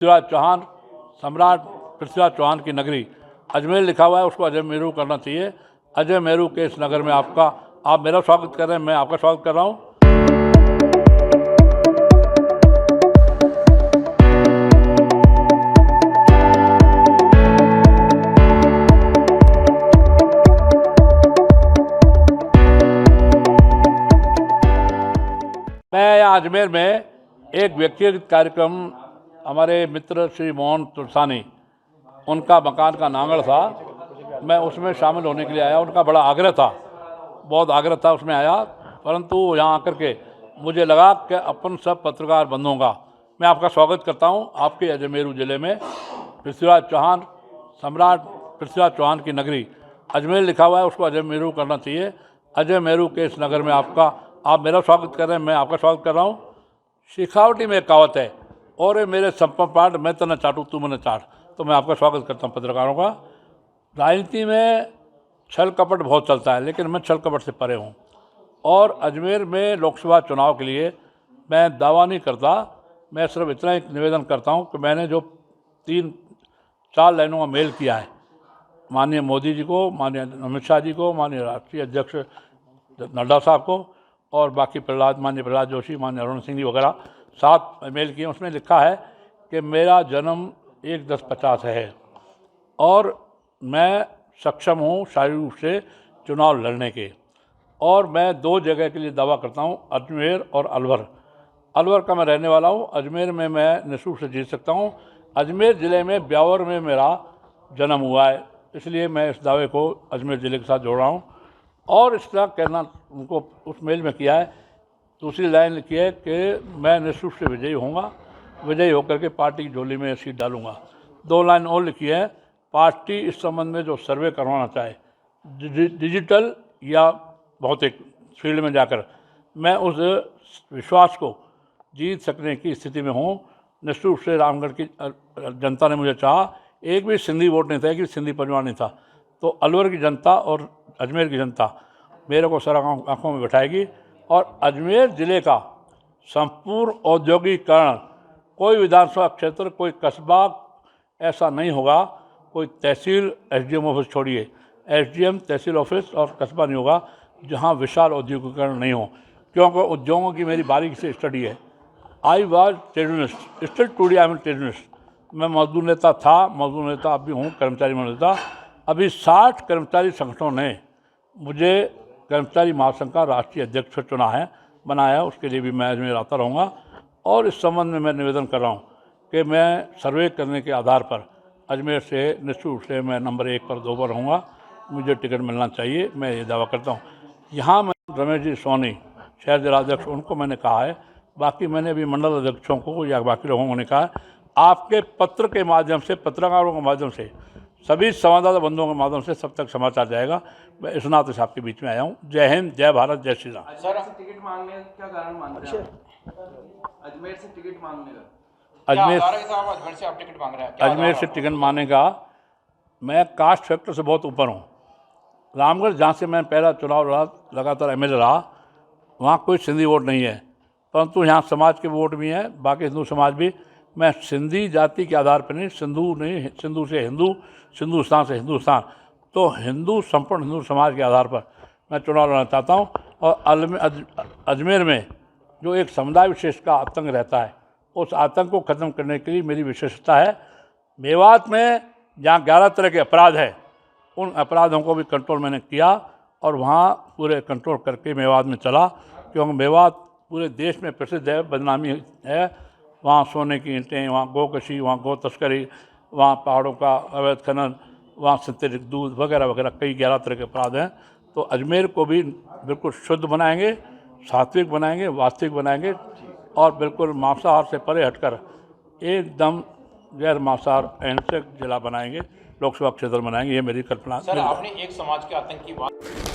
पृथ्वीराज चौहान, सम्राट पृथ्वीराज चौहान की नगरी अजमेर लिखा हुआ है, उसको अजमेरू करना चाहिए। अजमेरू के इस नगर में आप मेरा स्वागत कर रहे हैं, मैं आपका स्वागत कर रहा हूँ। मैं यहाँ अजमेर में एक व्यक्तिगत कार्यक्रम, हमारे मित्र श्री मोहन तुलसानी, उनका मकान का नांगड़ था, मैं उसमें शामिल होने के लिए आया। उनका बड़ा आग्रह था, बहुत आग्रह था, उसमें आया। परंतु यहाँ आकर के मुझे लगा कि अपन सब पत्रकार बंधुओं का मैं आपका स्वागत करता हूँ। आपके अजमेरू ज़िले में पृथ्वीराज चौहान, सम्राट पृथ्वीराज चौहान की नगरी अजमेर लिखा हुआ है, उसको अजमेरू करना चाहिए। अजमेरू के इस नगर में आप मेरा स्वागत कर रहे हैं, मैं आपका स्वागत कर रहा हूँ। शेखावटी में एक कहावत है, और मेरे संपम पाठ मैं तो न चाटू तू मन चाट। तो मैं आपका स्वागत करता हूँ पत्रकारों का। राजनीति में छल कपट बहुत चलता है, लेकिन मैं छल कपट से परे हूँ। और अजमेर में लोकसभा चुनाव के लिए मैं दावा नहीं करता, मैं सिर्फ इतना ही निवेदन करता हूँ कि मैंने जो 3-4 लाइनों का मेल किया है माननीय मोदी जी को, माननीय अमित शाह जी को, माननीय राष्ट्रीय अध्यक्ष नड्डा साहब को, और बाकी माननीय प्रहलाद जोशी, माननीय अरुण सिंह जी वगैरह 7 मेल किए। उसमें लिखा है कि मेरा जन्म 1-10-50 है और मैं सक्षम हूँ शारीरिक रूप से चुनाव लड़ने के। और मैं 2 जगह के लिए दावा करता हूँ, अजमेर और अलवर। अलवर का मैं रहने वाला हूँ, अजमेर में मैं निःशुल्क से जीत सकता हूँ। अजमेर ज़िले में ब्यावर में मेरा जन्म हुआ है, इसलिए मैं इस दावे को अजमेर ज़िले के साथ जोड़ रहा हूँ। और इसका कहना उनको उस मेल में किया है। दूसरी लाइन लिखी है कि मैं निःशुल्क से विजयी होऊंगा, विजयी होकर के पार्टी की झोली में सीट डालूंगा। 2 लाइन और लिखी है, पार्टी इस संबंध में जो सर्वे करवाना चाहे, डिजिटल या भौतिक फील्ड में जाकर, मैं उस विश्वास को जीत सकने की स्थिति में हूँ। निश्चित रूप से रामगढ़ की जनता ने मुझे चाहा, एक भी सिंधी वोट नहीं था, एक भी सिंधी परिवार नहीं था। तो अलवर की जनता और अजमेर की जनता मेरे को सर आँखों में बिठाएगी। और अजमेर ज़िले का संपूर्ण औद्योगिकीकरण, कोई विधानसभा क्षेत्र, कोई कस्बा ऐसा नहीं होगा, कोई तहसील एसडीएम ऑफिस छोड़िए, एसडीएम तहसील ऑफिस और कस्बा नहीं होगा जहां विशाल औद्योगिकीकरण नहीं हो। क्योंकि उद्योगों की मेरी बारीकी से स्टडी है। I was trade unionist, still today I am trade unionist. मैं मजदूर नेता था, मजदूर नेता अब भी हूँ, कर्मचारी नेता। अभी 60 कर्मचारी संगठनों ने मुझे कर्मचारी महासंघ का राष्ट्रीय अध्यक्ष चुना है, बनाया। उसके लिए भी मैं अजमेर आता रहूँगा। और इस संबंध में मैं निवेदन कर रहा हूँ कि मैं सर्वे करने के आधार पर अजमेर से निश्चित रूप से मैं नंबर 1 पर 2 पर रहूँगा, मुझे टिकट मिलना चाहिए, मैं ये दावा करता हूँ। यहाँ मैं रमेश जी सोनी, शहर जिलाध्यक्ष, उनको मैंने कहा है, बाकी मैंने अभी मंडल अध्यक्षों को या बाकी लोगों को ने कहा है, आपके पत्र के माध्यम से, पत्रकारों के माध्यम से, सभी संवाददाता बंधुओं के माध्यम से सब तक समाचार जाएगा। मैं इस नाते से आपके बीच में आया हूँ। जय हिंद, जय भारत, जय श्री राम। सर, टिकट मांगने का क्या कारण मानते हैं? अजमेर से टिकट मांगने का अजमेर से आप टिकट मांग रहे हैं? अजमेर से टिकट मांगने का, मैं कास्ट फैक्टर से बहुत ऊपर हूँ। रामगढ़ जहाँ से मैं पहला चुनाव लड़ा, लगातार एमएलए रहा, वहाँ कोई सिंधी वोट नहीं है, परंतु यहाँ समाज के वोट भी हैं, बाकी हिंदू समाज भी। मैं सिंधी जाति के आधार पर नहीं, सिंधु से हिंदू, सिंधुस्तान से हिंदुस्तान, तो हिंदू, संपूर्ण हिंदू समाज के आधार पर मैं चुनाव लड़ना चाहता हूँ। और अजमेर में जो एक समुदाय विशेष का आतंक रहता है, उस आतंक को ख़त्म करने के लिए मेरी विशेषता है। मेवात में जहाँ 11 तरह के अपराध हैं, उन अपराधों को भी कंट्रोल मैंने किया और वहाँ पूरे कंट्रोल करके मेवात में चला। क्योंकि मेवात पूरे देश में प्रसिद्ध है, बदनामी है। वहाँ सोने की ईंटें, वहाँ गोकशी, वहाँ गो तस्करी, वहाँ पहाड़ों का अवैध खनन, वहाँ सिंथेटिक दूध वगैरह वगैरह कई 11 तरह के अपराध हैं। तो अजमेर को भी बिल्कुल शुद्ध बनाएंगे, सात्विक बनाएंगे, वास्तविक बनाएंगे, और बिल्कुल मांसाहार से परे हटकर एकदम गैर मांसाहार अहिंसक जिला बनाएंगे, लोकसभा क्षेत्र बनाएंगे। ये मेरी कल्पना। सर, आपने एक समाज के आतंक की बात